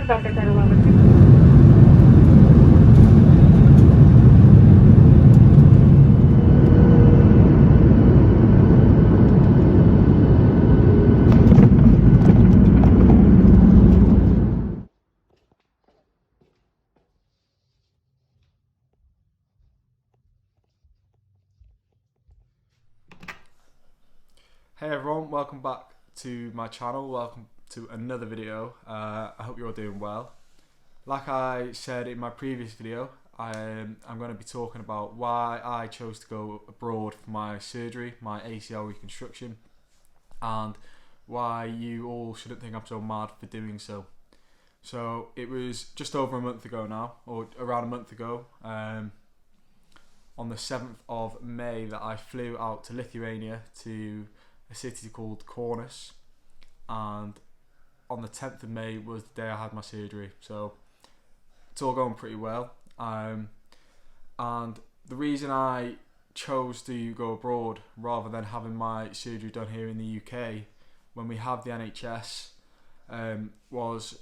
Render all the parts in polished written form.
Hey everyone, welcome back to my channel, welcome to another video. I hope you're all doing well. Like I said in my previous video, I'm going to be talking about why I chose to go abroad for my surgery, my ACL reconstruction, and why you all shouldn't think I'm so mad for doing so. So it was just over a month ago now, or around a month ago, on the 7th of May that I flew out to Lithuania to a city called Kaunas, and on the 10th of May was the day I had my surgery. So it's all going pretty well, and the reason I chose to go abroad rather than having my surgery done here in the UK when we have the NHS was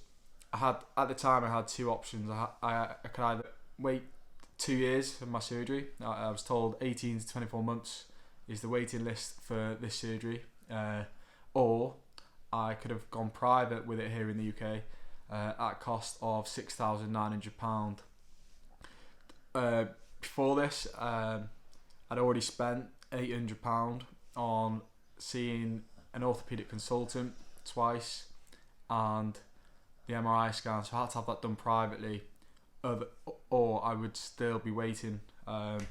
at the time I had two options. I could either wait 2 years for my surgery. I was told 18 to 24 months is the waiting list for this surgery, or I could have gone private with it here in the UK at a cost of £6,900. Before this, I'd already spent £800 on seeing an orthopaedic consultant twice and the MRI scan, so I had to have that done privately, or I would still be waiting to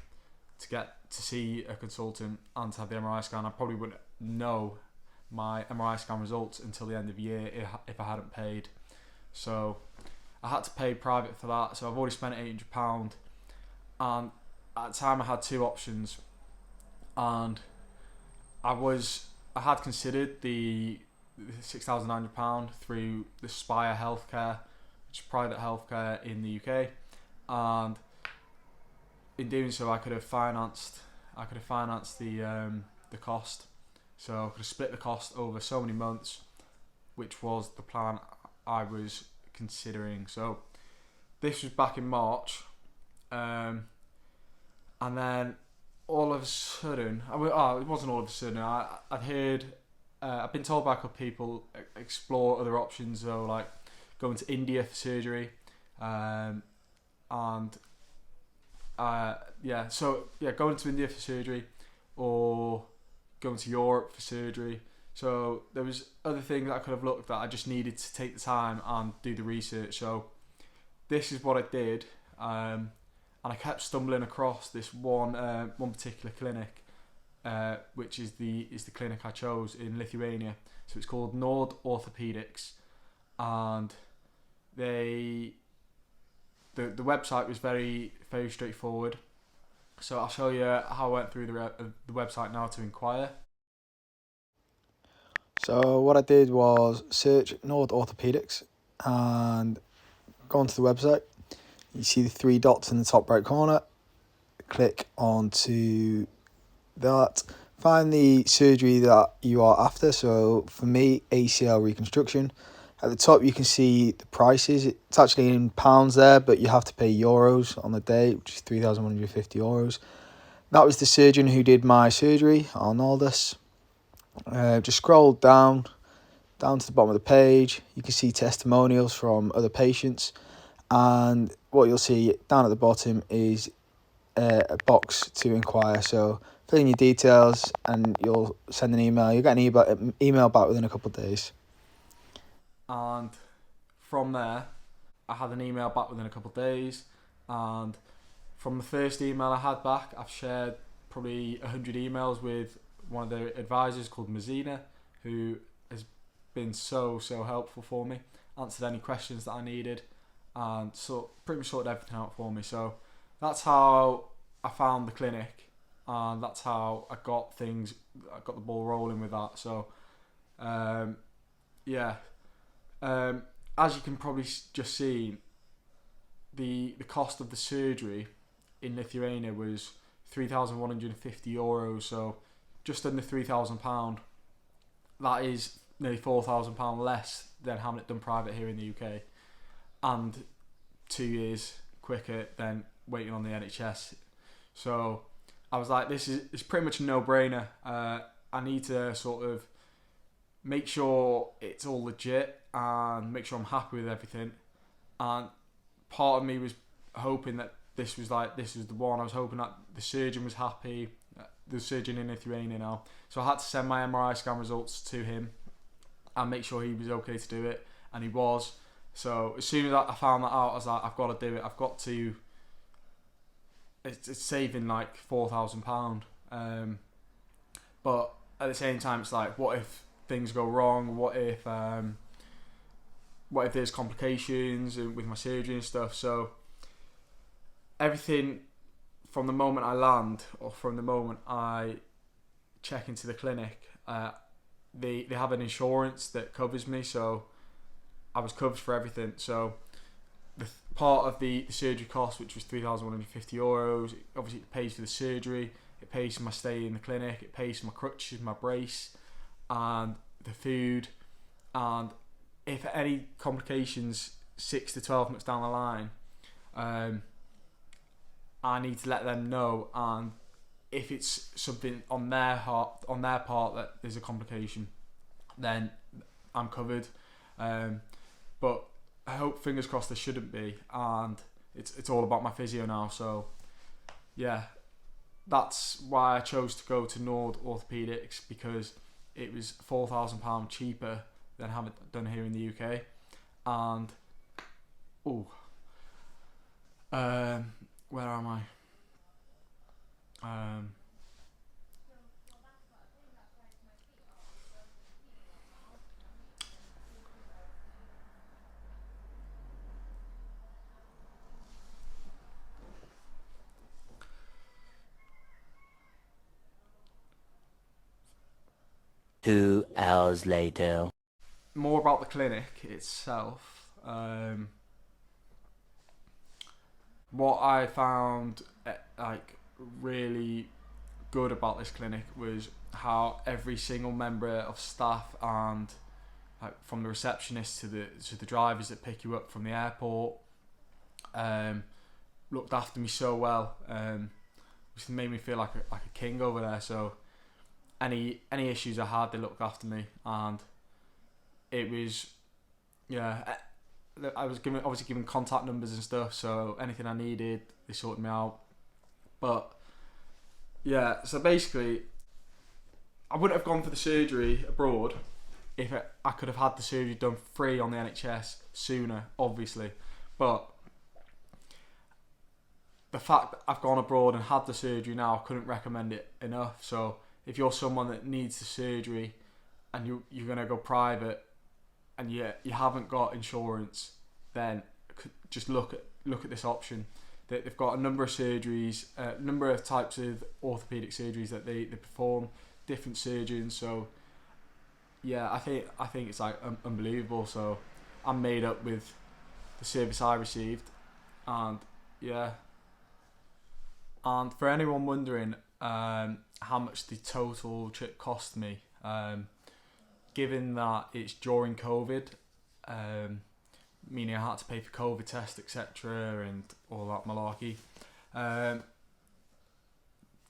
get to see a consultant and to have the MRI scan. I probably wouldn't know my MRI scan results until the end of the year if I hadn't paid. So I had to pay private for that, so I've already spent £800, and at the time I had two options, and I had considered the £6,900 through the Spire Healthcare, which is private healthcare in the UK, and in doing so I could have financed the cost. So I could have split the cost over so many months, which was the plan I was considering. So this was back in March, and then all of a sudden, it wasn't all of a sudden, I'd heard, I've been told by a couple of people explore other options, so like going to India for surgery, going to India for surgery, or going to Europe for surgery. So there was other things that I could have looked at. I just needed to take the time and do the research. So this is what I did, and I kept stumbling across this one particular clinic, which is the clinic I chose in Lithuania. So it's called Nordorthopaedics, and the website was very, very straightforward. So I'll show you how I went through the website now to inquire. So what I did was search Nordorthopaedics and go onto the website. You see the three dots in the top right corner. Click onto that. Find the surgery that you are after. So for me, ACL reconstruction. At the top you can see the prices. It's actually in pounds there, but you have to pay euros on the day, which is €3,150. That was the surgeon who did my surgery, Arnoldus. Just scroll down to the bottom of the page. You can see testimonials from other patients, and what you'll see down at the bottom is a box to inquire. So fill in your details and you'll send an email. You'll get an email back within a couple of days. And from there, I had an email back within a couple of days, and from the first email I had back, I've shared probably 100 emails with one of the advisors called Mazina, who has been so helpful for me, answered any questions that I needed, and pretty much sorted everything out for me. So that's how I found the clinic, and that's how I got the ball rolling with that. So as you can probably just see, the cost of the surgery in Lithuania was €3,150, so just under £3,000. That is nearly £4,000 less than having it done private here in the UK. and 2 years quicker than waiting on the NHS. So I was like, it's pretty much a no-brainer. I need to sort of make sure it's all legit and make sure I'm happy with everything. And part of me was hoping that this was the one. I was hoping that the surgeon was happy, the surgeon in Lithuania now. So I had to send my MRI scan results to him and make sure he was okay to do it, and he was. So as soon as I found that out, I was like, I've got to do it. I've got to. It's saving like £4,000, but at the same time, it's like, what if things go wrong? What if there's complications with my surgery and stuff? So everything from the moment I land or from the moment I check into the clinic, they have an insurance that covers me, so I was covered for everything. So the part of the surgery cost, which was €3,150, obviously it pays for the surgery, it pays for my stay in the clinic, it pays for my crutches, my brace, and the food. And if any complications 6 to 12 months down the line, I need to let them know, and if it's something on their part that there's a complication, then I'm covered. But I hope, fingers crossed, there shouldn't be, and it's all about my physio now. So yeah, that's why I chose to go to Nordorthopaedics, because it was £4,000 cheaper than having it done here in the UK. And where am I? 2 hours later. More about the clinic itself. What I found really good about this clinic was how every single member of staff, and from the receptionist to the drivers that pick you up from the airport, looked after me so well, which made me feel like a king over there. So any issues I had, they looked after me, and it was, I was given contact numbers and stuff, so anything I needed, they sorted me out. But yeah, so basically, I wouldn't have gone for the surgery abroad if I could have had the surgery done free on the NHS sooner, obviously. But the fact that I've gone abroad and had the surgery now, I couldn't recommend it enough. So if you're someone that needs the surgery and you're going to go private and you haven't got insurance, then just look at this option. They've got a number of surgeries, a number of types of orthopedic surgeries that they perform, different surgeons. So yeah, I think it's like unbelievable. So I'm made up with the service I received, and yeah. And for anyone wondering how much the total trip cost me, given that it's during COVID, meaning I had to pay for COVID tests, etc., and all that malarkey. To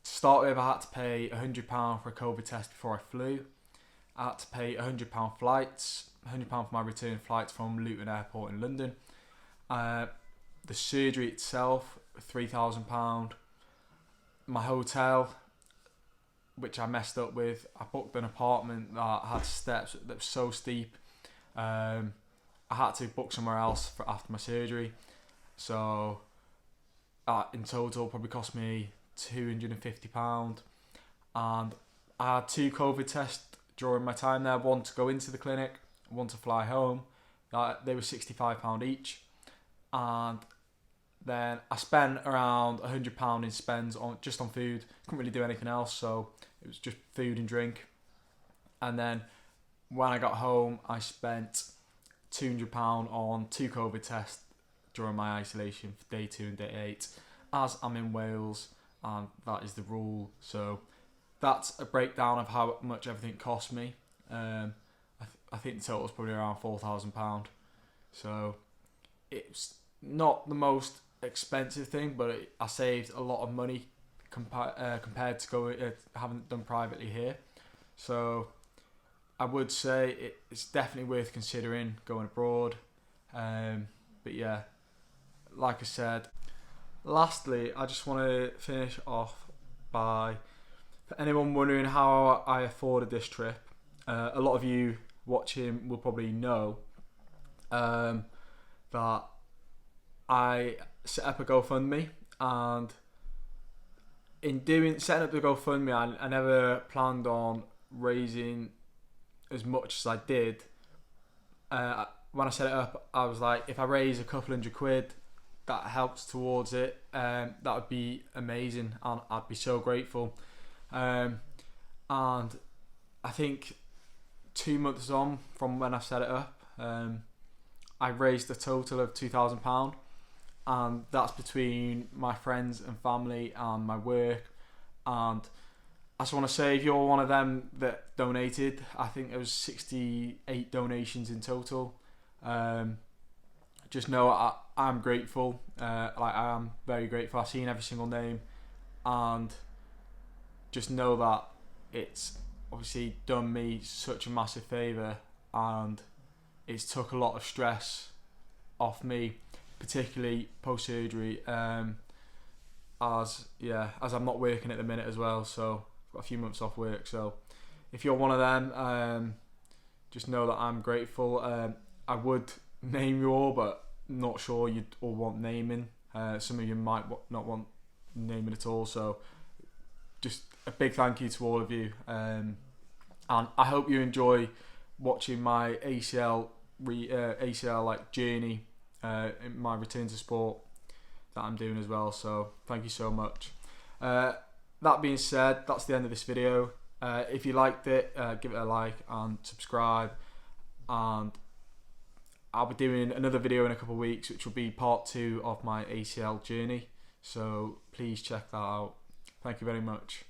start with, I had to pay £100 for a COVID test before I flew. I had to pay £100 flights, £100 for my return flights from Luton Airport in London. The surgery itself, £3,000. My hotel, which I messed up with, I booked an apartment that had steps that was so steep. I had to book somewhere else for after my surgery. So in total, probably cost me £250. And I had 2 COVID tests during my time there, one to go into the clinic, one to fly home. They were £65 each. And then I spent around £100 in spends on food. Couldn't really do anything else, so it was just food and drink. And then when I got home, I spent £200 on 2 COVID tests during my isolation for day 2 and day 8, as I'm in Wales, and that is the rule. So that's a breakdown of how much everything cost me. I think the total is probably around £4,000. So it's not the most expensive thing, but I saved a lot of money compared to having it done privately here. So I would say it's definitely worth considering going abroad. But yeah, like I said, lastly, I just want to finish off by, for anyone wondering how I afforded this trip, a lot of you watching will probably know that I set up a GoFundMe, and in setting up the GoFundMe, I never planned on raising as much as I did. When I set it up, I was like, if I raise a couple £100, that helps towards it. That would be amazing, and I'd be so grateful. And I think 2 months on from when I set it up, I raised a total of £2,000, and that's between my friends and family and my work. And I just want to say, if you're one of them that donated, I think there was 68 donations in total. Just know I'm grateful. I am very grateful. I've seen every single name, and just know that it's obviously done me such a massive favour, and it's took a lot of stress off me, particularly post surgery. As I'm not working at the minute as well, so I've got a few months off work. So if you're one of them, just know that I'm grateful. I would name you all, but not sure you'd all want naming. Some of you might not want naming at all. So just a big thank you to all of you, and I hope you enjoy watching my ACL journey, in my return to sport that I'm doing as well. So thank you so much. That being said, that's the end of this video. If you liked it, give it a like and subscribe, and I'll be doing another video in a couple of weeks, which will be part 2 of my ACL journey. So please check that out. Thank you very much.